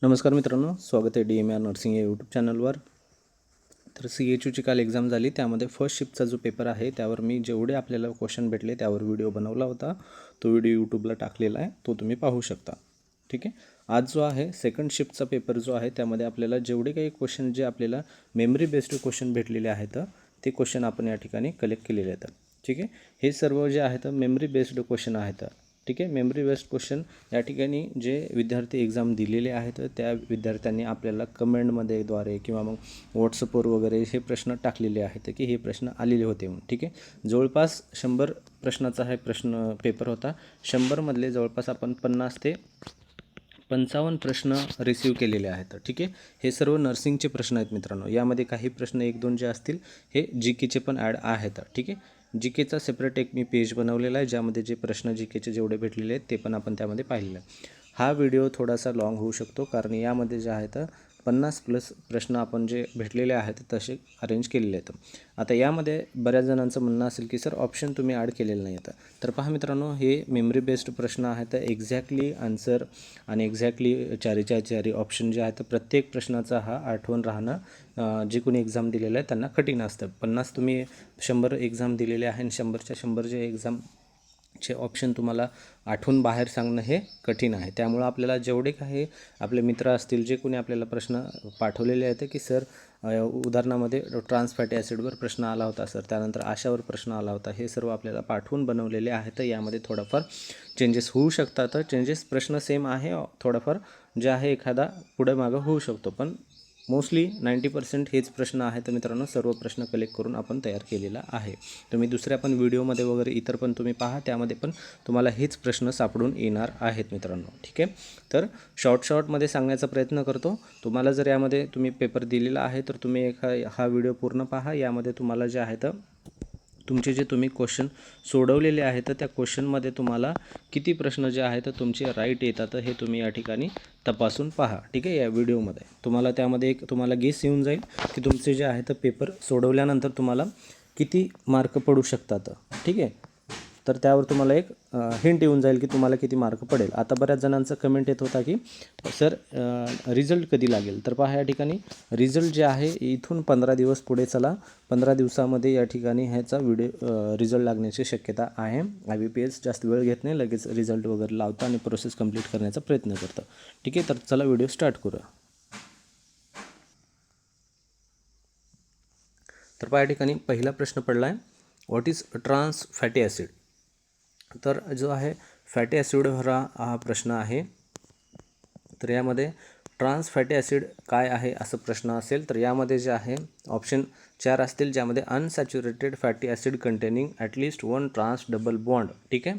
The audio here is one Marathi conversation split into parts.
नमस्कार मित्रांनो, स्वागत आहे DMR नर्सिंग या यूट्यूब चॅनलवर. तर CHUची काल एक्झाम झाली. त्यामध्ये फर्स्ट शिफ्टचा जो पेपर आहे त्यावर मी जेवढे आपल्याला क्वेश्चन भेटले त्यावर व्हिडिओ बनवला होता. तो व्हिडिओ यूट्यूबला टाकलेला आहे, तो तुम्ही पाहू शकता. ठीक आहे. आज जो आहे सेकंड शिफ्टचा पेपर जो आहे त्यामध्ये आपल्याला जेवढे काही क्वेश्चन जे आपल्याला मेमरी बेस्ड क्वेश्चन भेटलेले आहेत ते क्वेश्चन आपण या ठिकाणी कलेक्ट केलेले आहेत. ठीक आहे. हे सर्व जे आहेत मेमरी बेस्ड क्वेश्चन आहेत. ठीक आहे. मेमरी बेस्ड क्वेश्चन या ठिकाणी जे विद्यार्थी एक्झाम दिलेले आहेत त्या विद्यार्थ्यांनी आपल्याला कमेंटमध्ये द्वारे किंवा मग व्हॉट्सअपवर वगैरे हे प्रश्न टाकलेले आहेत की हे प्रश्न आलेले होते म्हणून. ठीक आहे. जवळपास 100 प्रश्नाचा हा प्रश्न पेपर होता. 100मधले जवळपास आपण 50 ते 55 प्रश्न रिसीव केलेले आहेत. ठीक आहे. हे सर्व नर्सिंगचे प्रश्न आहेत मित्रांनो. यामध्ये काही प्रश्न 1-2 जे असतील हे GKचे पण ॲड आहेत. ठीक आहे. GKचा सेपरेट एक मी पेज बनवलेला आहे ज्यामध्ये जे प्रश्न GKचे जेवढे भेटलेले आहेत ते पण आपण त्यामध्ये पाहिलेलं आहे. हा व्हिडिओ थोडासा लॉंग होऊ शकतो कारण यामध्ये जे आहेत 50+ प्रश्न आपण जे भेटलेले आहेत तसे अरेंज केलेले आहेत. आता यामध्ये बऱ्याच जणांचं म्हणणं असेल की सर ऑप्शन तुम्ही ॲड केलेलं नाही. तर पहा मित्रांनो, हे मेमरी बेस्ड प्रश्न आहेत. एक्झॅक्टली आन्सर आणि एक्झॅक्टली चारीच्या चारी ऑप्शन जे आहेत प्रत्येक प्रश्नाचा हा आठवण राहणं जे कोणी एक्झाम दिलेलं आहे त्यांना कठीण असतं. 50 तुम्ही 100 एक्झाम दिलेले आहे आणि 100च्या 100 जे एक्झामचे ऑप्शन तुम्हाला आठवून बाहेर सांगणं हे कठीण आहे. त्यामुळं आपल्याला जेवढे काही आपले मित्र असतील जे कोणी आपल्याला प्रश्न पाठवलेले आहेत की सर उदाहरणामध्ये ट्रान्स फॅटी ॲसिडवर प्रश्न आला होता सर, त्यानंतर आशावर प्रश्न आला होता, हे सर्व आपल्याला पाठवून बनवलेले आहेत. यामध्ये थोडाफार चेंजेस होऊ शकतात. चेंजेस प्रश्न सेम आहे, थोडाफार जे आहे एखादा पुढे मागं होऊ शकतो, पण मोस्टली 90% हेच प्रश्न आहेत मित्रांनो. सर्व प्रश्न कलेक्ट करून आपण तयार केलेला आहे. तुम्ही दुसऱ्या पण व्हिडिओमध्ये वगैरे इतर पण तुम्ही पहा, त्यामध्ये पण तुम्हाला हेच प्रश्न सापडून येणार आहेत मित्रांनो. ठीक आहे. तर शॉर्टमध्ये सांगण्याचा प्रयत्न करतो. तुम्हाला जर यामध्ये तुम्ही पेपर दिलेला आहे तर तुम्ही हा व्हिडिओ पूर्ण पहा. यामध्ये तुम्हाला जे आहेत तुमचे जे तुम्ही क्वेश्चन सोडवलेले आहेत त्या क्वेश्चनमध्ये तुम्हाला किती प्रश्न जे आहेत तुमचे राईट येतात हे तुम्ही या ठिकाणी तपासून पहा. ठीक आहे. या व्हिडिओमध्ये तुम्हाला त्यामध्ये एक तुम्हाला गेस येऊन जाईल की तुमचे जे आहेत पेपर सोडवल्यानंतर तुम्हाला किती मार्क पडू शकतात. ठीक आहे. तर त्यावर तुम्हाला एक हिंट येऊन जाईल की तुम्हाला किती मार्क पडेल. आता बऱ्याच जणांचा कमेंट येत होता की सर रिझल्ट कधी लागेल. तर पहा, या ठिकाणी रिझल्ट जे आहे इथून 15 दिवस पुढे चला. 15 दिवसामध्ये या ठिकाणी ह्याचा रिझल्ट लागण्याची शक्यता आहे. IBPS जास्त वेळ घेत नाही, लगेच रिझल्ट वगैरे लावतं आणि प्रोसेस कंप्लीट करण्याचा प्रयत्न करतं. ठीक आहे. तर चला व्हिडिओ स्टार्ट करूया. तर पहा, या ठिकाणी पहिला प्रश्न पडला आहे, what is trans fatty acid. तर जो आहे फॅटी ॲसिडवर हा प्रश्न आहे. तर यामध्ये ट्रान्स फॅटी ॲसिड काय आहे असं प्रश्न असेल तर यामध्ये जे आहे ऑप्शन 4 असतील, ज्यामध्ये unsaturated fatty acid containing at least 1 trans double bond. ठीक आहे.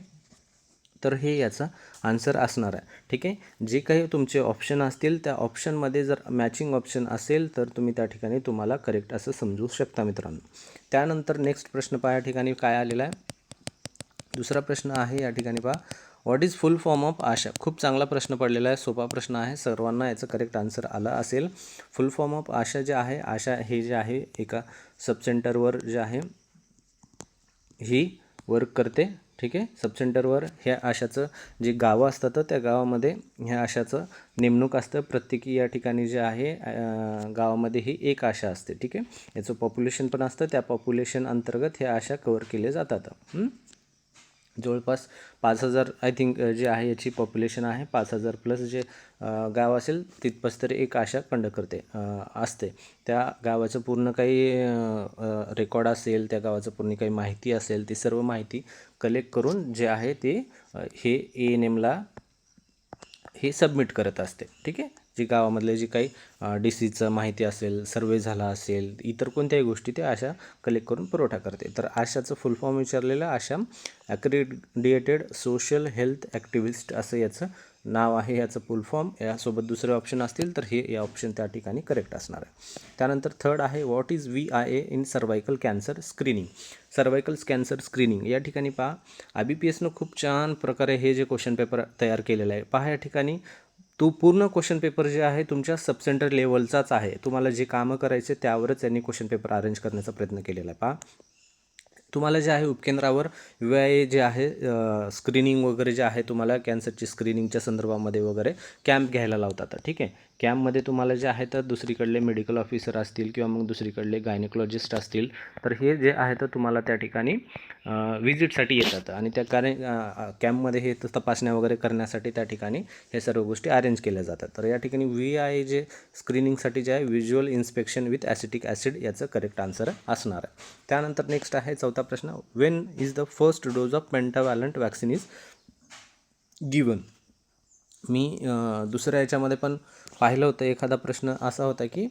तर हे याचा आन्सर असणार आहे. ठीक आहे. जे काही तुमचे ऑप्शन असतील त्या ऑप्शनमध्ये जर मॅचिंग ऑप्शन असेल तर तुम्ही त्या ठिकाणी तुम्हाला करेक्ट असं समजू शकता मित्रांनो. त्यानंतर नेक्स्ट प्रश्न पहा, या ठिकाणी काय आलेला आहे. दुसरा प्रश्न आहे या ठिकाणी पहा, what is full form of ASHA. खूप चांगला प्रश्न पडलेला आहे, सोपा प्रश्न आहे, सर्वांना याचं करेक्ट आन्सर आला असेल. फुल फॉर्म ऑफ आशा जे आहे, आशा हे जे आहे एका सबसेंटरवर जे आहे ही वर्क करते. ठीक आहे. सबसेंटरवर ह्या आशाचं जे गावं असतात त्या गावामध्ये ह्या आशाचं नेमणूक असतं. प्रत्येकी या ठिकाणी जे आहे गावामध्ये ही एक आशा असते. ठीक आहे. याचं पॉप्युलेशन पण असतं, त्या पॉप्युलेशन अंतर्गत ह्या आशा कव्हर केले जातात. जवळपास 5000 आय थिंक जे आहे याची पॉप्युलेशन आहे. 5000+ जे गाव असेल तिथपास तरी एक आशा कंडक्ट करते असते. त्या गावाचं पूर्ण काही रेकॉर्ड असेल, त्या गावाचं पूर्ण काही माहिती असेल, ती सर्व माहिती कलेक्ट करून जे आहे ते हे ANMला हे सबमिट करत असते. ठीक आहे. जी गावामधले जी काही डिसीजचं माहिती असेल, सर्वे झाला असेल, इतर कोणत्याही गोष्टी ते आशा कलेक्ट करून पुरवठा करते. तर आशाचं फुल फॉर्म विचारलेलं आशा ॲक्रेडिएटेड सोशल हेल्थ ॲक्टिव्हिस्ट असं याचं नाव आहे. याचं फुल फॉर्म यासोबत दुसरे ऑप्शन असतील तर हे या ऑप्शन त्या ठिकाणी करेक्ट असणार आहे. त्यानंतर थर्ड आहे, what is VIA in cervical cancer screening. Cervical cancer screening या ठिकाणी पहा, IBPSनं खूप छान प्रकारे हे जे क्वेश्चन पेपर तयार केलेलं आहे. पहा, या ठिकाणी तो पूर्ण क्वेश्चन पेपर जे आहे तुमच्या सबसेंटर लेवलचाच आहे. तुम्हाला जे कामं करायचे त्यावरच त्यांनी क्वेश्चन पेपर अरेंज करण्याचा प्रयत्न केलेला आहे. पहा, तुम्हाला जे आहे उपकेंद्रावर VIA जे आहे स्क्रीनिंग वगैरे जे आहे तुम्हाला कॅन्सरची स्क्रीनिंगच्या संदर्भामध्ये वगैरे कॅम्प घ्यायला लावतात. ठीक आहे, कॅम्पमध्ये तुम्हाला जे आहे तर दुसरीकडले मेडिकल ऑफिसर असतील किंवा मग दुसरीकडले गायनेकॉलॉजिस्ट असतील, तर हे जे आहे तर तुम्हाला त्या ठिकाणी विजिटसाठी येतात आणि त्या कॅम्पमध्ये हे तपासण्या वगैरे करण्यासाठी त्या ठिकाणी हे सर्व गोष्टी अरेंज केल्या जातात. तर या ठिकाणी VIA जे स्क्रीनिंगसाठी जे आहे visual inspection with acetic acid याचं करेक्ट आन्सर असणार आहे. त्यानंतर नेक्स्ट आहे चौथा प्रश्न, when is the first dose of pentavalent vaccine is given. मी दुसऱ्या याच्यामध्ये पण पाहिलं होतं, एखादा प्रश्न असा होता की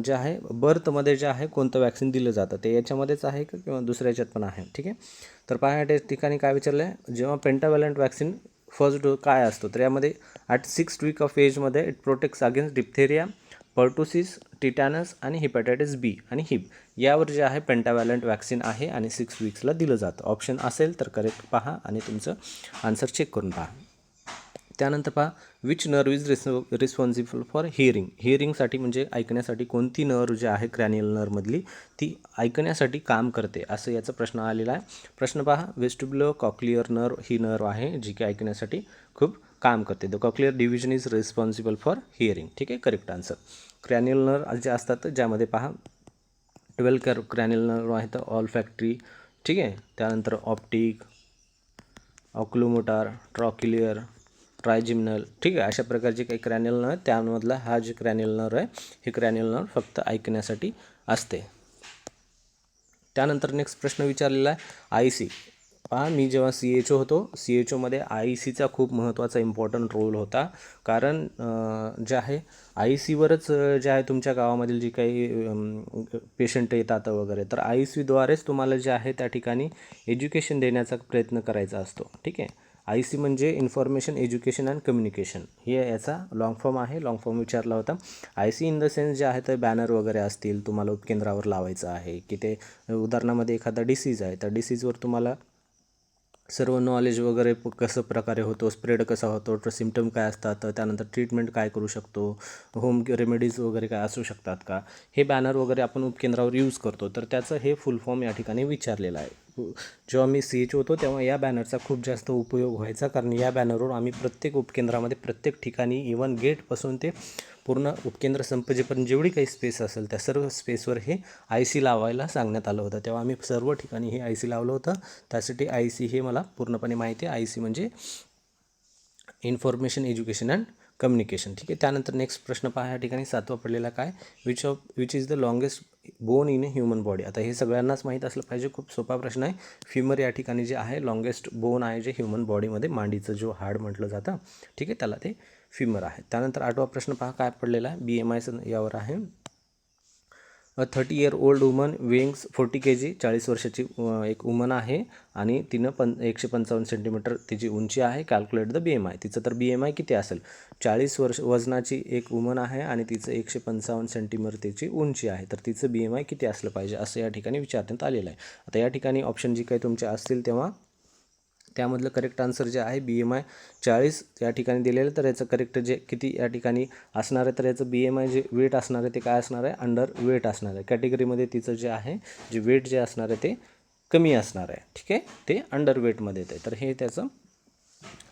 जे आहे बर्थमध्ये जे आहे कोणतं वॅक्सिन दिलं जातं, ते याच्यामध्येच आहे का किंवा दुसऱ्या याच्यात पण आहे. ठीक आहे, तर पहा या ठिकाणी काय विचारलं आहे, जेव्हा पेंटावॅलंट वॅक्सिन फर्स्ट डोज काय असतो, तर यामध्ये ॲट 6 वीक ऑफ एजमध्ये it protects against diphtheria, pertussis, tetanus आणि हिपॅटायटिस बी आणि हिप यावर जे आहे पेंटावॅलंट वॅक्सिन आहे आणि 6 वीक्सला दिलं जातं. ऑप्शन असेल तर करेक्ट पहा आणि तुमचं आन्सर चेक करून पहा. त्यानंतर पहा, which nerve is responsible for hearing. हिअरिंगसाठी म्हणजे ऐकण्यासाठी कोणती नर्व जी आहे क्रॅनियल नर्वमधली ती ऐकण्यासाठी काम करते, असं याचा प्रश्न आलेला आहे. प्रश्न पहा, वेस्टिब्युलो कॉक्लिअर नर्व ही नर्व आहे जी की ऐकण्यासाठी खूप काम करते. The cochlear division is responsible for hearing. ठीक आहे, करेक्ट आन्सर. क्रॅनियल नर्व जे असतात ज्यामध्ये पहा 12 क्रॅनियल नर्व आहेत, ऑल फॅक्टरी. ठीक आहे, त्यानंतर ऑप्टिक, ऑक्लोमोटार, ट्रॉक्युलियर, ट्रायजिमिनल. ठीक आहे, अशा प्रकारचे काही क्रॅनियल नर्व, त्यामधला हा जे क्रॅनियल नर्व आहे हे क्रॅनियल नर्व फक्त ऐकण्यासाठी असते. त्यानंतर नेक्स्ट प्रश्न विचारलेला आहे, IC. पहा, मी जेव्हा CHO होतो, CHOमध्ये ICचा खूप महत्त्वाचा इम्पॉर्टंट रोल होता, कारण जे आहे ICवरच जे आहे तुमच्या गावामधील जी काही पेशंट येतात वगैरे, तर ICद्वारेच तुम्हाला जे आहे त्या ठिकाणी एज्युकेशन देण्याचा प्रयत्न करायचा असतो. ठीक आहे, IC म्हणजे इन्फॉर्मेशन एज्युकेशन अँड कम्युनिकेशन, हे याचा लॉंग फॉर्म आहे. लॉंग फॉर्म विचारला होता. IC इन द सेन्स जे आहे तर बॅनर वगैरे असतील तुम्हाला उपकेंद्रावर लावायचं आहे, की ते उदाहरणामध्ये एखादा डिसीज आहे, त्या डिसीजवर तुम्हाला सर्व नॉलेज वगैरे कसं प्रकारे होतो, स्प्रेड कसा होतो, सिम्टम काय असतात, त्यानंतर ट्रीटमेंट काय करू शकतो, होम रेमेडीज वगैरे काय असू शकतात का, हे बॅनर वगैरे आपण उपकेंद्रावर यूज करतो. तर त्याचं हे फुल फॉर्म या ठिकाणी विचारलेलं आहे. जेव्हा मी CHO होतो तेव्हा या बॅनरचा खूप जास्त उपयोग व्हायचा, कारण या बॅनरवर आम्ही प्रत्येक उपकेंद्रामध्ये प्रत्येक ठिकाणी इवन गेटपासून ते पूर्ण उपकेंद्र संपेपर्यंत जेवढी काही स्पेस असेल त्या सर्व स्पेसवर हे IC लावायला सांगण्यात आलं होतं. तेव्हा आम्ही सर्व ठिकाणी हे IC लावलं होतं. त्यासाठी IC हे मला पूर्णपणे माहिती आहे. IC म्हणजे इन्फॉर्मेशन एज्युकेशन अँड कम्युनिकेशन. ठीक आहे, त्यानंतर नेक्स्ट प्रश्न पहा या ठिकाणी 7वा पडलेला काय, which is the longest bone in a human body. आता हे सगळ्यांनाच माहीत असलं पाहिजे, खूप सोपा प्रश्न आहे. फ्युमर या ठिकाणी जे आहे लॉंगेस्ट बोन आहे जे ह्युमन बॉडीमध्ये, मांडीचं जो हाड म्हटलं जातं, ठीक आहे, त्याला ते फ्युमर आहे. त्यानंतर 8वा प्रश्न पहा काय पडलेला आहे, BMI यावर आहे. 30-year-old वुमन वेइंग्स 40 kg, 40 वर्षाची एक वुमन आहे आणि तिनं 155 सेंटीमीटर तिची उंची आहे. Calculate the BMI. तिचं तर BMI किती असेल, 40 वर्ष वजनाची एक वुमन आहे आणि तिचं 155 सेंटीमीटर तिची उंची आहे, तर तिचं BMI किती असलं पाहिजे असं या ठिकाणी विचारण्यात आलेलं आहे. आता या ठिकाणी ऑप्शन जी काही तुमचे असतील तेव्हा त्यामधलं करेक्ट आन्सर जे आहे BMI 40 या ठिकाणी दिलेलं, तर याचं करेक्ट जे किती या ठिकाणी असणार आहे, तर याचं BMI जे वेट असणार आहे ते काय असणार आहे, अंडर वेट असणार आहे. कॅटेगरीमध्ये तिचं जे आहे जे वेट जे असणार आहे ते कमी असणार आहे. ठीक आहे, ते अंडर वेटमध्ये येते, तर हे त्याचं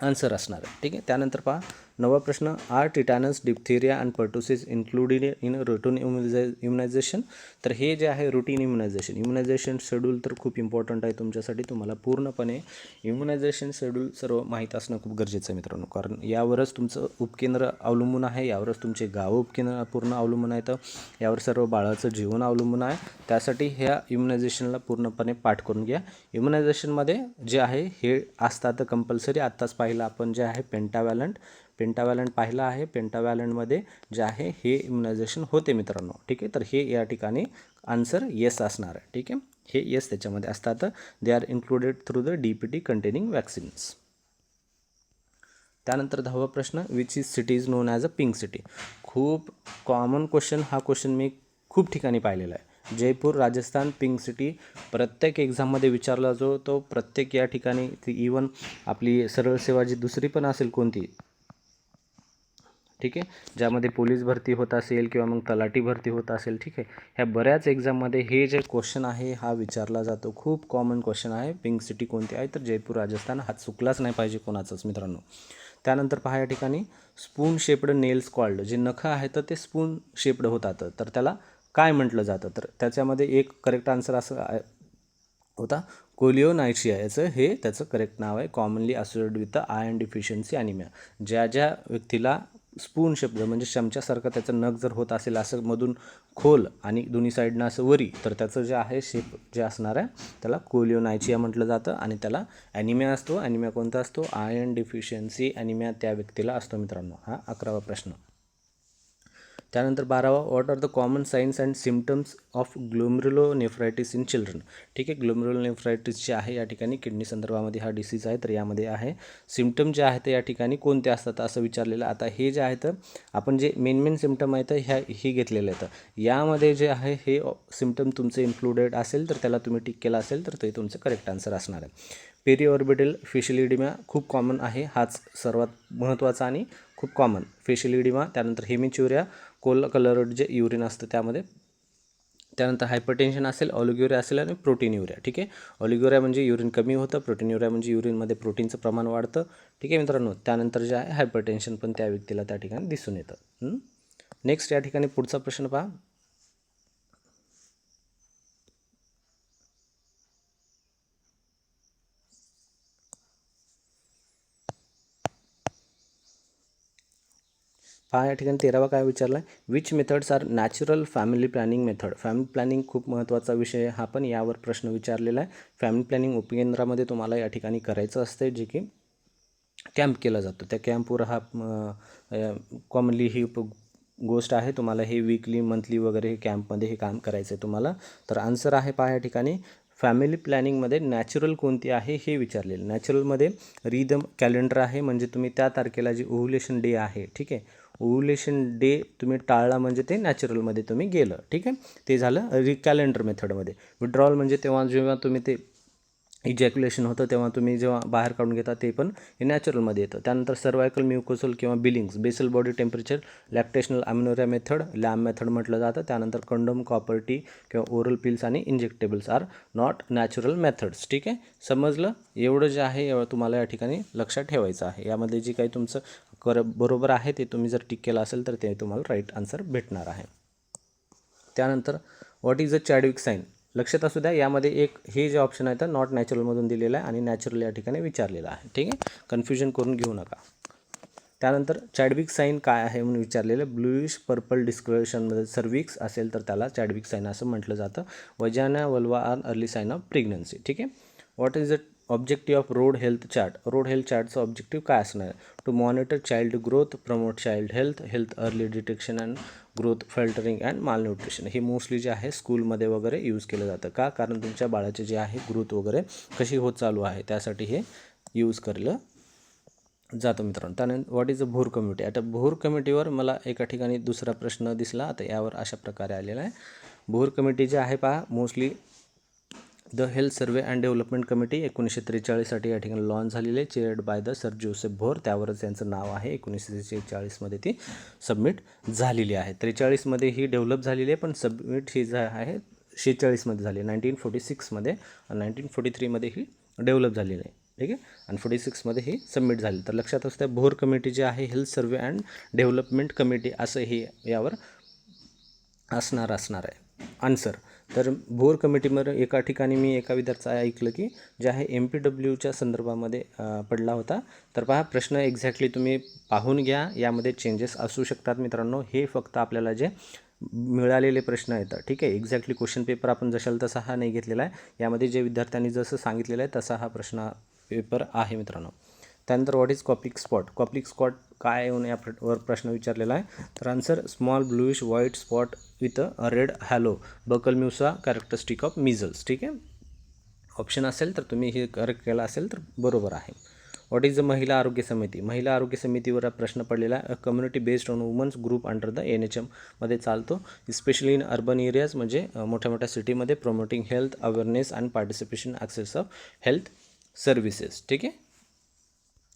आन्सर असणार आहे. ठीक आहे, त्यानंतर पहा 9वा प्रश्न, are tetanus, diphtheria and pertussis included in routine immunisation. तर हे जे आहे रुटीन इम्युनायझेशन शेड्यूल तर खूप इम्पॉर्टंट आहे तुमच्यासाठी. तुम्हाला पूर्णपणे इम्युनायझेशन शेड्यूल सर्व माहीत असणं खूप गरजेचं आहे मित्रांनो, कारण यावरच तुमचं उपकेंद्र अवलंबून आहे, यावरच तुमचे गाव उपकेंद्र पूर्ण अवलंबून आहे, तर यावर सर्व बाळाचं जीवन अवलंबून आहे. त्यासाठी ह्या इम्युनायझेशनला पूर्णपणे पाठ करून घ्या. इम्युनायझेशनमध्ये जे आहे हे असतात कंपल्सरी. आत्ताच पाहिलं आपण जे आहे पेंटावॅलंट पाहिलं आहे. पेंटावॅलंटमध्ये जे आहे हे इम्युनायझेशन होते मित्रांनो. ठीक आहे, तर हे या ठिकाणी आन्सर येस असणार आहे. ठीक आहे, हे येस त्याच्यामध्ये असतात. They are included through the DPT containing vaccines. त्यानंतर 10वा प्रश्न, which is city is non as a pink city. खूप कॉमन क्वेश्चन, हा क्वेश्चन मी खूप ठिकाणी पाहिलेला आहे. जयपूर, राजस्थान, पिंक सिटी प्रत्येक एक्झाममध्ये विचारला जो तो प्रत्येक या ठिकाणी ती इवन आपली सरळ सेवा जी दुसरी पण असेल कोणती, ठीक आहे, ज्यामध्ये पोलीस भरती होत असेल किंवा मग तलाठी भरती होत असेल. ठीक आहे, ह्या बऱ्याच एक्झाममध्ये हे जे क्वेश्चन आहे हा विचारला जातो. खूप कॉमन क्वेश्चन आहे. पिंक सिटी कोणती आहे, तर जयपूर राजस्थान. हा चुकलाच नाही पाहिजे कोणाचाच मित्रांनो. त्यानंतर पहा या ठिकाणी स्पून शेप्ड नेल्स कॉल्ड, जे नखं आहे तर ते स्पून शेप्ड होतात, तर त्याला काय म्हटलं जातं, तर त्याच्यामध्ये एक करेक्ट आन्सर असं होता कोलिओनायशिया. याचं हे त्याचं करेक्ट नाव आहे. Commonly associated with the iron deficiency anaemia. ज्या ज्या व्यक्तीला स्पून शब्द म्हणजे चमच्यासारखं त्याचं नख जर होत असेल असं मधून खोल आणि दोन्ही साईडनं असं वरी, तर त्याचं जे आहे शेप जे असणार आहे त्याला कोलिओनायशिया म्हटलं जातं. आणि त्याला ॲनिमिया असतो. ॲनिमिया कोणता असतो, आयर्न डिफिशियन्सी ॲनिमिया त्या व्यक्तीला असतो मित्रांनो. हा 11वा प्रश्न. त्यानंतर 12वा, what are the common signs and symptoms of glomerulonephritis in children. ठीक आहे, ग्लोमेरुलोनेफ्रायटिस जे आहे या ठिकाणी किडनी संदर्भामध्ये हा डिसीज आहे, तर यामध्ये आहे सिम्टम जे आहेत या ठिकाणी कोणते असतात असं विचारलेलं. आता हे जे आहेत आपण जे मेन सिम्टम आहेत हे घेतलेलं आहे, तर यामध्ये जे आहे हे सिम्टम तुमचे इन्क्लुडेड असेल तर त्याला तुम्ही टिक केला असेल तर ते तुमचं करेक्ट आन्सर असणार आहे. पेरिऑर्बिटल फेशियल इडिमा खूप कॉमन आहे, हाच सर्वात महत्त्वाचा आणि खूप कॉमन फेशियल इडिमा. त्यानंतर हेमिच्युरिया, कलर्ड जे युरिन असतं त्यामध्ये. त्यानंतर हायपरटेन्शन असेल, ऑलिग्युरिया असेल आणि प्रोटीन्युरिया. ठीक आहे, ऑलिग्युरिया म्हणजे युरिन कमी होतं, प्रोटीन्युरिया म्हणजे युरिनमध्ये प्रोटीनचं प्रमाण वाढतं. ठीक आहे मित्रांनो. त्यानंतर जे आहे हायपरटेन्शन पण त्या व्यक्तीला त्या ठिकाणी दिसून येतं. नेक्स्ट या ठिकाणी पुढचा प्रश्न पहा. या ठिकाणी 13वा काय विचारला आहे, which methods are natural family planning method. Family planning खूप महत्त्वाचा विषय आहे हा, पण यावर प्रश्न विचारलेला आहे. फॅमिली प्लॅनिंग उपकेंद्रामध्ये तुम्हाला या ठिकाणी करायचं असते, जे की कॅम्प केला जातो. त्या कॅम्पवर हा कॉमनली ही गोष्ट आहे. तुम्हाला हे वीकली मंथली वगैरे हे कॅम्पमध्ये हे काम करायचं आहे तुम्हाला. तर आन्सर आहे पहा या ठिकाणी फॅमिली प्लॅनिंगमध्ये नॅचरल कोणती आहे हे विचारलेलं. नॅचरलमध्ये रिदम कॅलेंडर आहे, म्हणजे तुम्ही त्या तारखेला जे ओव्ह्युलेशन डे आहे, ठीक आहे, ओव्ह्युलेशन डे तुम्ही टाळला म्हणजे ते नॅचरलमध्ये तुम्ही गेलं. ठीक आहे, ते झालं कॅलेंडर मेथडमध्ये. विड्रॉल म्हणजे तेव्हा जेव्हा तुम्ही ते इजॅक्युलेशन होतं तेव्हा तुम्ही जेव्हा बाहेर काढून घेता ते पण हे नॅचरलमध्ये येतं. त्यानंतर सर्वायकल म्युकोसल किंवा Billings, basal body temperature, lactational amenorrhoea method, LAM method म्हटलं जातं. त्यानंतर कंडोम, कॉपर टी किंवा ओरल पिल्स आणि injectables are not natural methods. ठीक आहे, समजलं. एवढं जे आहे तुम्हाला या ठिकाणी लक्षात ठेवायचं आहे. यामध्ये जे काही तुमचं बरोबर आहे ते तुम्ही जर टिक केलं असेल तर ते तुम्हाला राईट आन्सर भेटणार आहे. त्यानंतर what is a Chadwick sign. लक्षात असू द्या, यामध्ये एक हे जे ऑप्शन आहे तर नॉट नॅचरलमधून दिलेलं आहे आणि नॅचरल या ठिकाणी विचारलेलं आहे. ठीक आहे, कन्फ्युजन करून घेऊ नका. त्यानंतर चॅडविक साईन काय आहे म्हणून विचारलेलं. ब्लूइश पर्पल डिस्कलरेशनमध्ये सर्विक्स असेल तर त्याला चॅडविक साईन असं म्हटलं जातं. Vagina vulva are early sign of pregnancy. ठीक आहे, what is the objective of road health chart. Road health चार्टचं ऑब्जेक्टिव्ह काय असणार आहे, to monitor child growth, promote child health, health early detection and growth filtering and malnutrition. हे मोस्टली जे आहे स्कूलमध्ये वगैरे यूज केलं जातं. का, कारण तुमच्या बाळाचे जे आहे ग्रोथ वगैरे कशी होत चालू आहे त्यासाठी हे यूज केलं जातं मित्रांनो. त्यानंतर what is a Bhor committee. आता भोर कमिटीवर मला एका ठिकाणी दुसरा प्रश्न दिसला. आता यावर अशा प्रकारे आलेला आहे. भोर कमिटी जे आहे पहा, mostly the health survey and development committee 1943 या ठिकाणी लॉन्च झालेली आहे, chaired by the sir Joseph Bhore. त्यावरच यांचं नाव आहे. 1946 ती सबमिट झालेली आहे. 43 ही डेव्हलप झालेली आहे, पण सबमिट ही जी आहे 46 झाली. 1946 आणि 1943 ही डेव्हलप झालेली आहे. ठीक आहे, आणि 46 ही सबमिट झाली. तर लक्षात असतं भोर कमिटी जे आहे health survey and development committee असं हे यावर असणार आहे आन्सर. तर भोर कमिटीमध्ये एका ठिकाणी मी एका विद्यार्थ्याचं ऐकलं की जे आहे MPWच्या संदर्भामध्ये पडला होता. तर पहा प्रश्न एक्झॅक्टली तुम्ही पाहून घ्या, यामध्ये चेंजेस असू शकतात मित्रांनो. हे फक्त आपल्याला जे मिळालेले प्रश्न आहेत. ठीक आहे, एक्झॅक्टली क्वेश्चन पेपर आपण जशाला तसा हा नाही घेतलेला आहे. यामध्ये जे विद्यार्थ्यांनी जसं सांगितलेलं आहे तसा हा प्रश्न पेपर आहे मित्रांनो. त्यानंतर what is Koplik spot. Koplik spot काय येऊन यावर प्रश्न विचारलेला आहे. तर answer small bluish white spot with a red halo buccal mucosa characteristic of measles. ठीक आहे, ऑप्शन असेल तर तुम्ही हे करेक्ट केला असेल तर बरोबर आहे. व्हॉट इज द महिला आरोग्य समिती. महिला आरोग्य समितीवर प्रश्न पडलेला आहे. Community based on women's group under the NHM मध्ये चालतो, स्पेशली इन अर्बन एरियाज, म्हणजे मोठ्या मोठ्या सिटीमध्ये, promoting health awareness and participation excess of health services. ठीक आहे,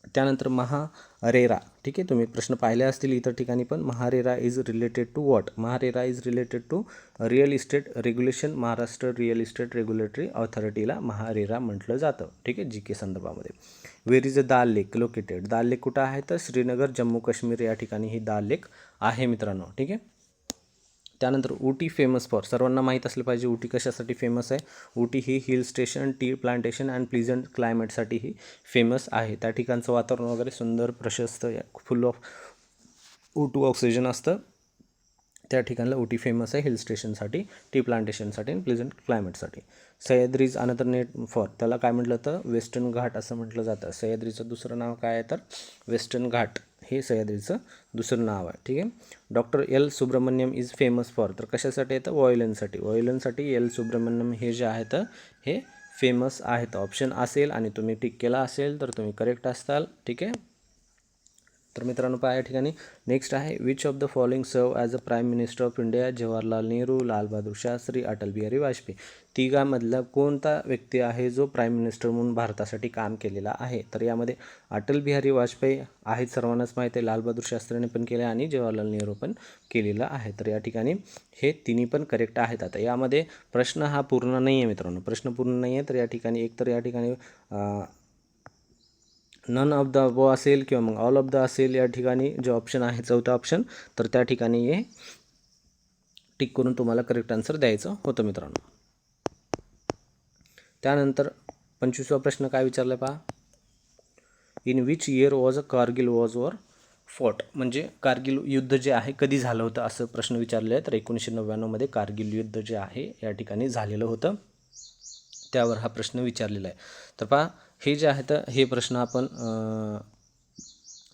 त्यानंतर महारेरा, ठीक आहे, तुम्ही प्रश्न पाहिले असतील इतर ठिकाणी पण. MahaRERA is related to what? MahaRERA is related to real estate regulation. Maharashtra real estate regulatory ऑथॉरिटीला महारेरा म्हटलं जातं, ठीक आहे, GK संदर्भामध्ये. वेर is a dal lake located? दाल लेक कुठं आहे? तर श्रीनगर, जम्मू काश्मीर या ठिकाणी ही दाल लेक आहे मित्रांनो, ठीक आहे. त्यानंतर उटी फेमस फॉर, सर्वांना माहीत असलं पाहिजे उटी कशासाठी फेमस आहे. उटी ही hill station, tea plantation and pleasant क्लायमेटसाठी ही फेमस आहे. त्या ठिकाणचं वातावरण वगैरे सुंदर, प्रशस्त, फुल ऑफ O2 ऑक्सिजन असतं. त्या ठिकाणला उटी फेमस आहे हिल स्टेशनसाठी, टी प्लांटेशनसाठी आणि प्लीझंट क्लायमेटसाठी. Sahyadri is another net for, त्याला काय म्हटलं तर वेस्टर्न घाट असं म्हटलं जातं. सह्याद्रीचं दुसरं नाव काय आहे तर वेस्टर्न घाट हे सह्याद्रीचं दुसरं नाव आहे, ठीक आहे. Doctor L Subramaniam is famous for, तर कशासाठी येतं? व्हायोलिनसाठी. व्हायोलिनसाठी एल सुब्रमण्यम हे जे आहेत हे फेमस आहेत. ऑप्शन असेल आणि तुम्ही टिक केला असेल तर तुम्ही करेक्ट असताल, ठीक आहे. तर मित्रांनो पहा या ठिकाणी नेक्स्ट आहे, विच ऑफ द फॉलोइंग सर्व as a prime minister of India? Jawaharlal Nehru, Lal Bahadur Shastri, Atal Bihari Vajpayee. तिघांमधला कोणता व्यक्ती आहे जो प्राईम मिनिस्टर म्हणून भारतासाठी काम केलेला आहे? तर यामध्ये अटल बिहारी वाजपेयी आहेत, सर्वांनाच माहीत आहे. लाल बहादूर शास्त्रीने पण केले आणि जवाहरलाल नेहरू पण केलेला आहे. तर या ठिकाणी हे तिन्ही पण करेक्ट आहेत. आता यामध्ये प्रश्न हा पूर्ण नाही आहे मित्रांनो, प्रश्न पूर्ण नाही आहे. तर या ठिकाणी एक तर या ठिकाणी नन ऑफ द अबो असेल किंवा मग ऑल ऑफ द असेल. या ठिकाणी जे ऑप्शन आहे चौथा ऑप्शन, तर त्या ठिकाणी हे टिक करून तुम्हाला करेक्ट आन्सर द्यायचं होतं मित्रांनो. त्यानंतर 25वा प्रश्न काय विचारला पहा, in which year was a Kargil was war fought? म्हणजे कारगिल युद्ध जे आहे कधी झालं होतं असं प्रश्न विचारले आहे. तर 1999मध्ये कारगिल युद्ध जे आहे या ठिकाणी झालेलं होतं, त्यावर हा प्रश्न विचारलेला आहे. तर पहा हे जे आहेत हे प्रश्न आपण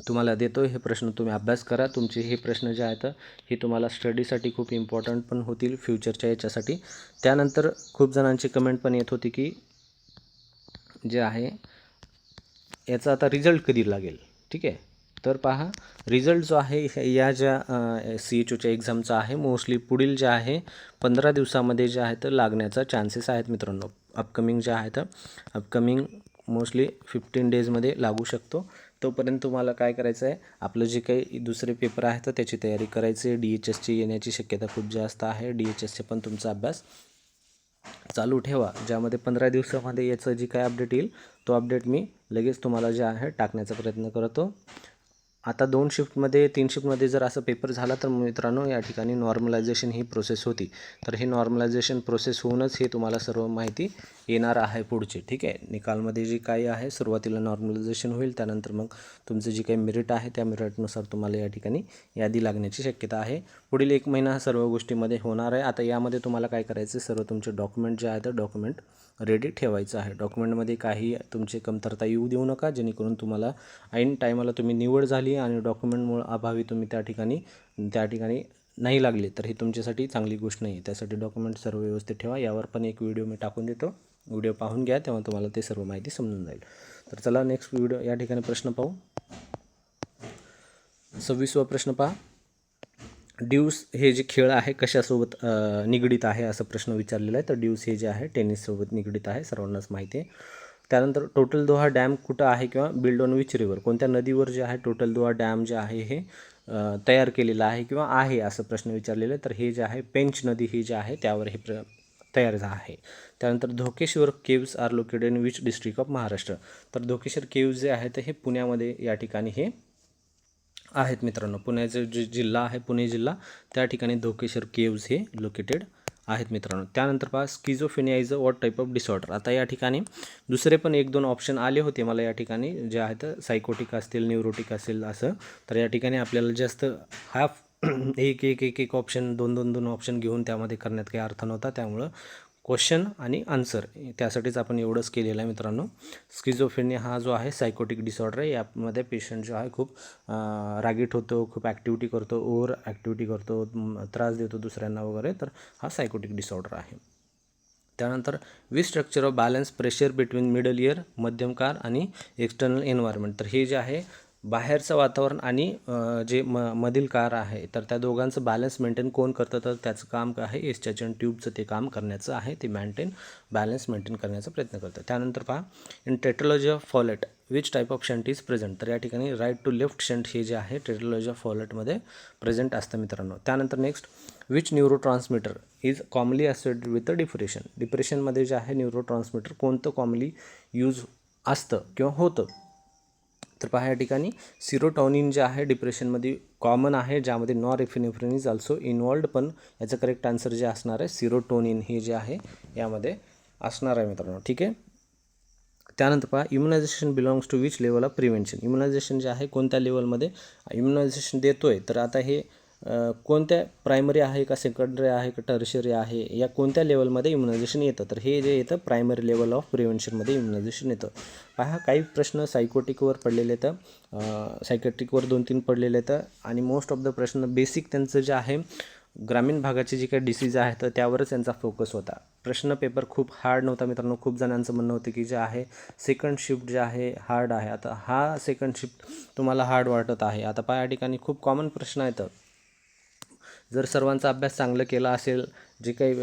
तुम्हाला देतो. हे प्रश्न तुम्ही अभ्यास करा. तुमचे हे प्रश्न जे आहेत हे तुम्हाला स्टडीसाठी खूप इम्पॉर्टंट पण होतील फ्युचरच्या याच्यासाठी. त्यानंतर खूप जणांची कमेंट पण येत होती की जे आहे याचा आता रिझल्ट कधी लागेल, ठीक आहे. तर पहा रिझल्ट जो आहे या ज्या CHOच्या एक्झामचा आहे मोस्टली पुढील जे आहे 15 दिवसामध्ये जे आहे तर लागण्याचा चान्सेस आहेत मित्रांनो. अपकमिंग जे आहेत अपकमिंग मोस्टली 15 डेजमध्ये लागू शकतो. तोपर्यंत तुम्हाला काय करायचं आहे, आपलं जे काही दुसरे पेपर आहेत तर त्याची तयारी करायची आहे. DHSची येण्याची शक्यता खूप जास्त आहे. DHSचे पण तुमचा अभ्यास चालू ठेवा, ज्यामध्ये 15 दिवसामध्ये याचं जी काय अपडेट येईल तो अपडेट मी लगेच तुम्हाला जे आहे टाकण्याचा प्रयत्न करतो. आता 2 शिफ्टमध्ये 3 शिफ्टमध्ये जर असं पेपर झाला तर मित्रांनो या ठिकाणी नॉर्मलायझेशन ही प्रोसेस होती. तर हे नॉर्मलायझेशन प्रोसेस होऊनच हे तुम्हाला सर्व माहिती येणार आहे पुढची, ठीक आहे. निकालमध्ये जी काही आहे सुरुवातीला नॉर्मलायझेशन होईल, त्यानंतर मग तुमचं जी काही मेरिट आहे त्या मेरिटनुसार तुम्हाला या ठिकाणी यादी लागण्याची शक्यता आहे. पुढील 1 महिना सर्व गोष्टीमध्ये होणार आहे. आता यामध्ये तुम्हाला काय करायचं, सर्व तुमचे डॉक्युमेंट जे आहे तर डॉक्युमेंट रेडी ठेवायचं आहे. डॉक्युमेंटमध्ये काही तुमची कमतरता येऊ देऊ नका, जेणेकरून तुम्हाला ऐन टायमाला तुम्ही निवड झाली आणि डॉक्युमेंटमुळे अभावी तुम्ही त्या ठिकाणी नाही लागले तर ही तुमच्यासाठी चांगली गोष्ट नाही. त्यासाठी डॉक्युमेंट सर्व व्यवस्थित ठेवा. यावर पण एक व्हिडिओ मी टाकून देतो, व्हिडिओ पाहून घ्या, तेव्हा तुम्हाला ते सर्व माहिती समजून जाईल. तर चला नेक्स्ट व्हिडिओ या ठिकाणी प्रश्न पाहू. 26वा प्रश्न पहा, ड्यूस हे जे खेळ आहे कशासोबत निगडीत आहे असं प्रश्न विचारलेला आहे. तर ड्यूस हे जे आहे टेनिससोबत निगडीत आहे, सर्वांनाच माहिती आहे. त्यानंतर टोटल दोहा डॅम कुठं आहे किंवा बिल्ड ऑन विच रिवर, कोणत्या नदीवर जे आहे टोटल दोहा डॅम जे आहे हे तयार केलेलं आहे किंवा आहे असं प्रश्न विचारलेलं आहे. तर हे जे आहे पेंच नदी ही जी आहे त्यावर हे तयार आहे. त्यानंतर Dhokeshwar caves are located in which district of Maharashtra, तर धोकेश्वर केव्ज जे आहेत हे पुण्यामध्ये या ठिकाणी हे आहेत मित्रांनो. पुण्याचा जे जिल्हा आहे पुणे जिल्हा, त्या ठिकाणी धोकेश्वर केव्ज हे लोकेटेड आहेत मित्रांनो. त्यानंतर पहा schizophrenia is a what type of disorder. आता या ठिकाणी दुसरे पण 1-2 ऑप्शन आले होते मला या ठिकाणी, जे आहेत सायकोटिक असतील, न्यूरोटिक असेल असं. तर या ठिकाणी आपल्याला जास्त हाफ एक ऑप्शन 2 ऑप्शन घेऊन त्यामध्ये करण्यात काही अर्थ नव्हता. त्यामुळं क्वेश्चन आणि आन्सर त्यासाठीच आपण एवढंच केलेलं आहे मित्रांनो. स्किझोफ्रेनिया हा जो आहे सायकोटिक डिसऑर्डर आहे. यामध्ये पेशंट जो आहे खूप रागीट होतो, खूप ॲक्टिव्हिटी करतो, ओव्हर ॲक्टिव्हिटी करतो, त्रास देतो दुसऱ्यांना वगैरे. तर हा सायकोटिक डिसऑर्डर आहे. त्यानंतर we structure of balance pressure between middle ear, मध्यमकार आणि एक्सटर्नल एन्व्हायरमेंट. तर हे जे आहे बाहेरचं वातावरण आणि जे मधील कार आहे तर त्या दोघांचं बॅलन्स मेंटेन कोण करतं, तर त्याचं काम काय आहे एस्टॅचन ट्यूबचं ते काम करण्याचं आहे. ते बॅलन्स मेंटेन करण्याचा प्रयत्न करतं. त्यानंतर पहा in tetralogy of Fallot which type of shunt is present. तर या ठिकाणी राईट टू लेफ्ट शंट हे जे आहे टेट्रालॉजी ऑफ फॉलेटमध्ये प्रेझेंट असतं मित्रांनो. त्यानंतर next, which neuro transmitter is commonly associated with the depression. डिप्रेशनमध्ये जे आहे न्यूरो ट्रान्समीटर कोणतं कॉमनली यूज असतं किंवा होतं. तर पहा या ठिकाणी सिरोटॉनिन जे आहे डिप्रेशनमध्ये कॉमन आहे, ज्यामध्ये नॉरएपिनेफ्रिन इज ऑल्सो इन्वॉल्ड, पण याचं करेक्ट आन्सर जे असणार आहे सिरोटोनिन हे जे आहे यामध्ये असणार आहे मित्रांनो. ठीक आहे. त्यानंतर पहा immunisation belongs to which level of prevention. Immunisation जे आहे कोणत्या लेवलमध्ये इम्युनायझेशन देतो आहे, तर आता हे कोणत्या प्रायमरी आहे का सेकंडरी आहे का टर्शियरी आहे, या कोणत्या लेवलमध्ये इम्युनायझेशन येतं. तर हे जे येतं प्रायमरी लेवल ऑफ प्रिव्हेन्शनमध्ये इम्युनायझेशन येतं. पहा काही प्रश्न सायकोटिकवर पडलेले आहेत, सायकेट्रिकवर 2-3 पडलेले आहेत आणि मोस्ट ऑफ द प्रश्न बेसिक त्यांचं जे आहे ग्रामीण भागाचे जे काही डिसीज आहेत तर त्यावरच त्यांचा फोकस होता. प्रश्न पेपर खूप हार्ड नव्हता मित्रांनो. खूप जणांचं म्हणणं होतं की जे आहे सेकंड शिफ्ट जे आहे हार्ड आहे. आता हा सेकंड शिफ्ट तुम्हाला हार्ड वाटत आहे. आता पहा या ठिकाणी खूप कॉमन प्रश्न आहेत. जर सर्वांचा अभ्यास चांगला केला असेल, जे काही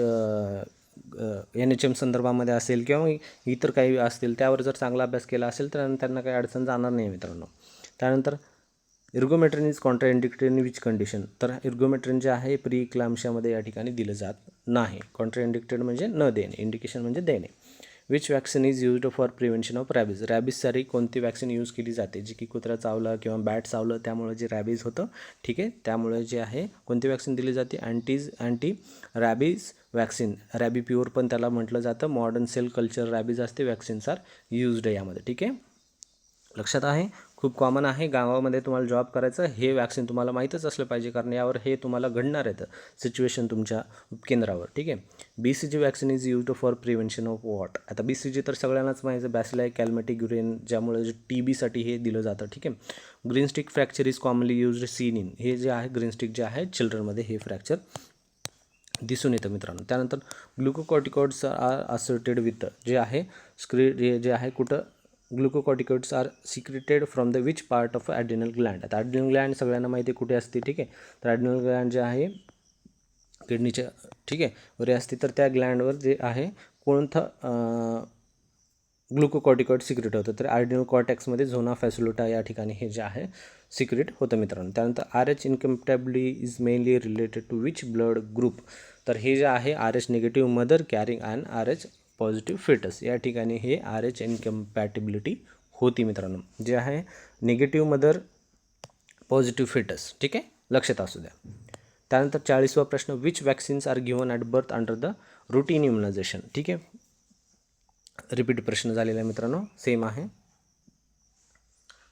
NHM संदर्भामध्ये असेल किंवा इतर काही असतील त्यावर जर चांगला अभ्यास केला असेल तर त्यांना काही अडचण जाणार नाही मित्रांनो. त्यानंतर ergometrine is contraindicated in which condition. तर इर्गोमेट्रिन जे आहे प्री इक्लाम्शियामध्ये या ठिकाणी दिलं जात नाही. कॉन्ट्राइंडिकेटेड म्हणजे न देणे, इंडिकेशन म्हणजे देणे. Which vaccine is used for prevention of rabies. रॅबीजसाठी कोणती वॅक्सिन यूज केली जाते, जी की कुत्रा चावलं किंवा बॅट चावलं त्यामुळे जे रॅबीज होतं. ठीक आहे, त्यामुळे जे आहे कोणती वॅक्सिन दिली जाते, anti rabies vaccine. Rabies pure पण त्याला म्हटलं जातं. मॉडर्न सेल कल्चर रॅबीज असते वॅक्सिन्स आर यूज्ड यामध्ये. ठीक आहे, लक्षात आहे. खूप कॉमन आहे. गावामध्ये तुम्हाला जॉब करायचं, हे वॅक्सिन तुम्हाला माहीतच असलं पाहिजे, कारण यावर हे तुम्हाला घडणार आहे सिच्युएशन तुमच्या उपकेंद्रावर. ठीक आहे. BCG vaccine is used for prevention of what. आता BCG तर सगळ्यांनाच माहिती आहे, बॅसिलाई कॅल्मेटिक युरेन, ज्यामुळे TBसाठी हे दिलं जातं. ठीक आहे. Green stick fracture is commonly used seen in. हे जे आहे ग्रीन स्टिक जे आहे चिल्ड्रनमध्ये हे फ्रॅक्चर दिसून येतं मित्रांनो. त्यानंतर ग्लुकोकॉर्टिकॉइड्स आर असोसिएटेड विथ जे आहे जे आहे कुठं glucocorticoids are secreted from the which part of adrenal gland. आता ॲड्रिनल ग्लँड सगळ्यांना माहिती आहे कुठे असते. ठीक आहे, तर ॲड्रिनल ग्लँड जे आहे किडनीच्या ठीक आहे वर असते, तर त्या ग्लँडवर जे आहे कोणतं ग्लुकोकॉर्टिकॉइड सिक्रेट होतं, तर ॲड्रिनल कॉर्टेक्समध्ये झोना फॅसिलोटा या ठिकाणी हे जे आहे सिक्रेट होतं मित्रांनो. त्यानंतर RH incompatibility is mainly related to which blood group. तर हे जे आहे RH negative mother carrying and RH positive foetus, या ठिकाणी हे RH इनकम्पॅटिबिलिटी होती मित्रांनो, जे आहे निगेटिव्ह मदर पॉझिटिव्ह फेटस. ठीक आहे, लक्षात असू द्या. त्यानंतर 40वा प्रश्न, which vaccines are given at birth under the routine immunisation. ठीक आहे, रिपीट प्रश्न झालेला आहे मित्रांनो, सेम आहे,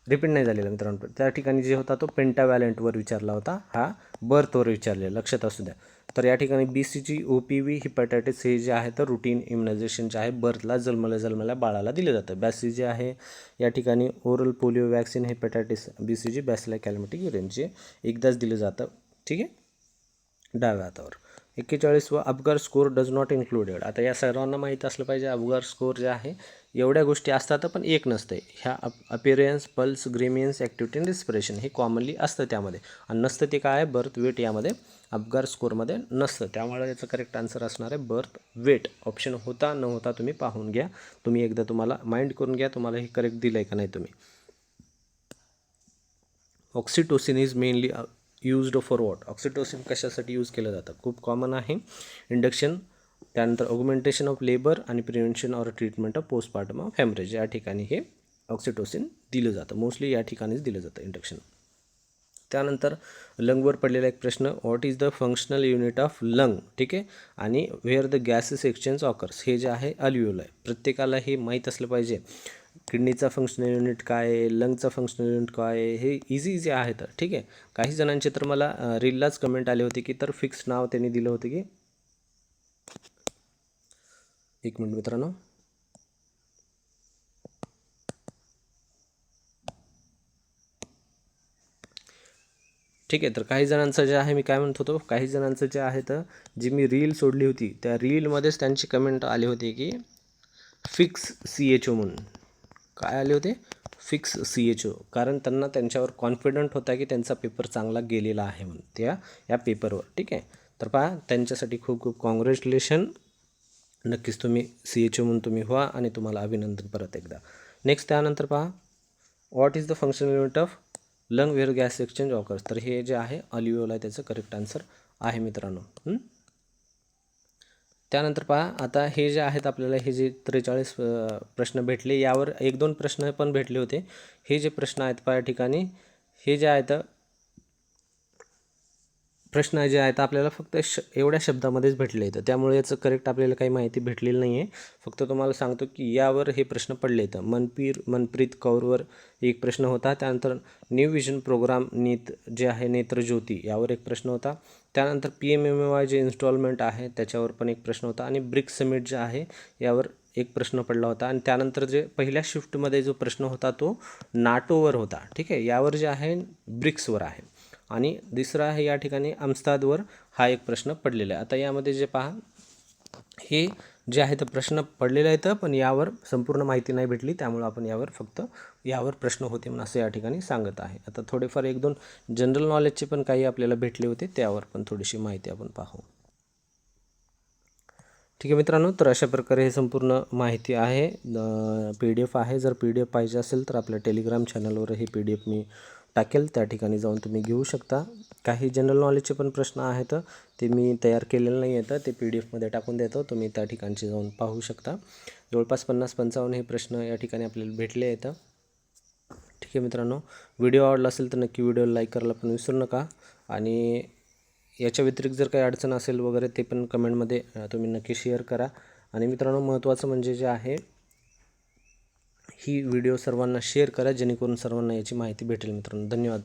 रिपीट नाही झालेला मित्रांनो. त्या ठिकाणी जे होता तो पेंटावॅलंटवर विचारला होता, हा बर्थवर विचारलेला, लक्षात असू द्या. तर या ठिकाणी BCG OPV हिपॅटायटिस हे जे आहे तर रुटीन इम्युनायझेशन जे आहे बर्थला जन्मल्या बाळाला दिलं जातं. BCG आहे या ठिकाणी oral polio vaccine hepatitis BCG bacilli Calmette Guerin जे एकदाच दिलं जातं. ठीक आहे, डाव्या हातावर. 41वा Apgar score does not included. आता या सर्वांना माहीत असलं पाहिजे अबगार स्कोर जे आहे एवढ्या गोष्टी असतात पण एक नसते. ह्या अपिअरन्स, पल्स, ग्रेमियन्स, ॲक्टिव्हिटी आणि रिस्पिरेशन हे कॉमनली असतं त्यामध्ये, आणि नसतं ते काय आहे बर्थ वेट यामध्ये अबगार स्कोरमध्ये नसतं. त्यामुळे याचं करेक्ट आन्सर असणार आहे बर्थ वेट. ऑप्शन होता न होता तुम्ही पाहून घ्या, तुम्ही एकदा तुम्हाला माइंड करून घ्या तुम्हाला हे करेक्ट दिलं आहे का नाही तुम्ही. Oxytocin is mainly used for what. Oxytocin कशासाठी यूज केलं जातं, खूप कॉमन आहे. इंडक्शन, त्यानंतर ऑगमेंटेशन ऑफ लेबर आणि prevention or treatment of postpartum of haemorrhage, या ठिकाणी हे ऑक्सिटोसिन दिलं जातं. मोस्टली या ठिकाणीच दिलं जातं इंडक्शन. त्यानंतर लंगवर पडलेला एक प्रश्न, what is the functional unit of lung. ठीक आहे, आणि where the gases exchange occurs, हे जे आहे अल्व्हिओल आहे. प्रत्येकाला हे माहीत असलं पाहिजे. किडनीचा फंक्शनल युनिट काय आहे, लंगचा फंक्शनल युनिट काय आहे, हे इझी आहे. तर ठीक आहे, काही जणांचे तर मला रीललाच कमेंट आले होते की तर फिक्स नाव त्यांनी दिलं होतं की, एक मिनिट मित्रांनो, ठीक आहे. तर काही जणांचं जे आहे मी काय म्हणत होतो, काही जणांचं जे आहे तर जी मी रील सोडली होती त्या रीलमध्येच त्यांची कमेंट आली होती की फिक्स CHO म्हणून. काय आले होते, फिक्स CHO, कारण त्यांना त्यांच्यावर कॉन्फिडंट होता की त्यांचा पेपर चांगला गेलेला आहे म्हणून या पेपरवर. ठीक आहे, तर पहा त्यांच्यासाठी खूप खूप कॉंग्रॅच्युलेशन. नक्कीच तुम्ही CHO म्हणून तुम्ही व्हा आणि तुम्हाला अभिनंदन परत एकदा. नेक्स्ट त्यानंतर पहा what is the functional unit of lung where gas exchange occurs. तर हे जे आहे अल्व्हिओलाई त्याचं करेक्ट आन्सर आहे मित्रांनो. त्यानंतर पहा, आता हे जे आहेत आपल्याला हे जे 43 प्रश्न भेटले, यावर 1-2 प्रश्न पण भेटले होते. हे जे प्रश्न आहेत पहा या ठिकाणी, हे जे आहेत प्रश्न जे आहेत आपल्याला फक्त एवढ्या शब्दामध्येच भेटले आहेत, त्यामुळे याचं करेक्ट आपल्याला काही माहिती भेटलेली नाही आहे. फक्त तुम्हाला सांगतो की यावर हे प्रश्न पडले आहेत. मनप्रीत कौरवर एक प्रश्न होता. त्यानंतर न्यू विजन प्रोग्राम नीत जे आहे नेत्रज्योती यावर एक प्रश्न होता. त्यानंतर PMMY जे इन्स्टॉलमेंट आहे त्याच्यावर पण एक प्रश्न होता. आणि ब्रिक्स समिट जे आहे यावर एक प्रश्न पडला होता. आणि त्यानंतर जे पहिल्या शिफ्टमध्ये जो प्रश्न होता तो नाटोवर होता. ठीक आहे, यावर जे आहे ब्रिक्सवर आहे. आणि दुसरा आहे या ठिकाणी आमस्तादवर हा एक प्रश्न पडलेला आहे. आता यामध्ये जे पहा, हे जे आहे ते प्रश्न पडलेले आहेत, पण यावर संपूर्ण माहिती नाही भेटली, त्यामुळे आपण फक्त यावर प्रश्न होते म्हणून असं या ठिकाणी सांगत आहे. आता थोडेफार 1-2 जनरल नॉलेजचे पण काही आपल्याला भेटले होते, त्यावर पण थोडीशी माहिती आपण पाहू. ठीक आहे मित्रांनो, तर अशा प्रकारे हे संपूर्ण माहिती आहे. PDF आहे. जर PDF पाहिजे असेल तर आपल्या टेलिग्राम चॅनलवर ही PDF मी टाकेल, त्या ठिकाणी जाऊन तुम्ही घेऊ शकता. काही जनरल नॉलेजचे पण प्रश्न आहेत, ते मी तयार केलेले नाही आहेत, ते PDF मध्ये टाकून देतो, तुम्ही त्या ठिकाणचे जाऊन पाहू शकता. जवळपास 50-55 हे प्रश्न या ठिकाणी आपल्याला भेटले आहेत. ठीक आहे मित्रांनो, व्हिडिओ आवडला असेल तर नक्की व्हिडिओला लाईक करायला पण विसरू नका. आणि याच्या व्यतिरिक्त जर काही अडचण असेल वगैरे ते पण कमेंटमध्ये तुम्ही नक्की शेअर करा. आणि मित्रांनो, महत्त्वाचं म्हणजे जे आहे, ही व्हिडिओ सर्वांना शेअर करा, जेणेकरून सर्वांना याची माहिती भेटेल. मित्रांनो, धन्यवाद.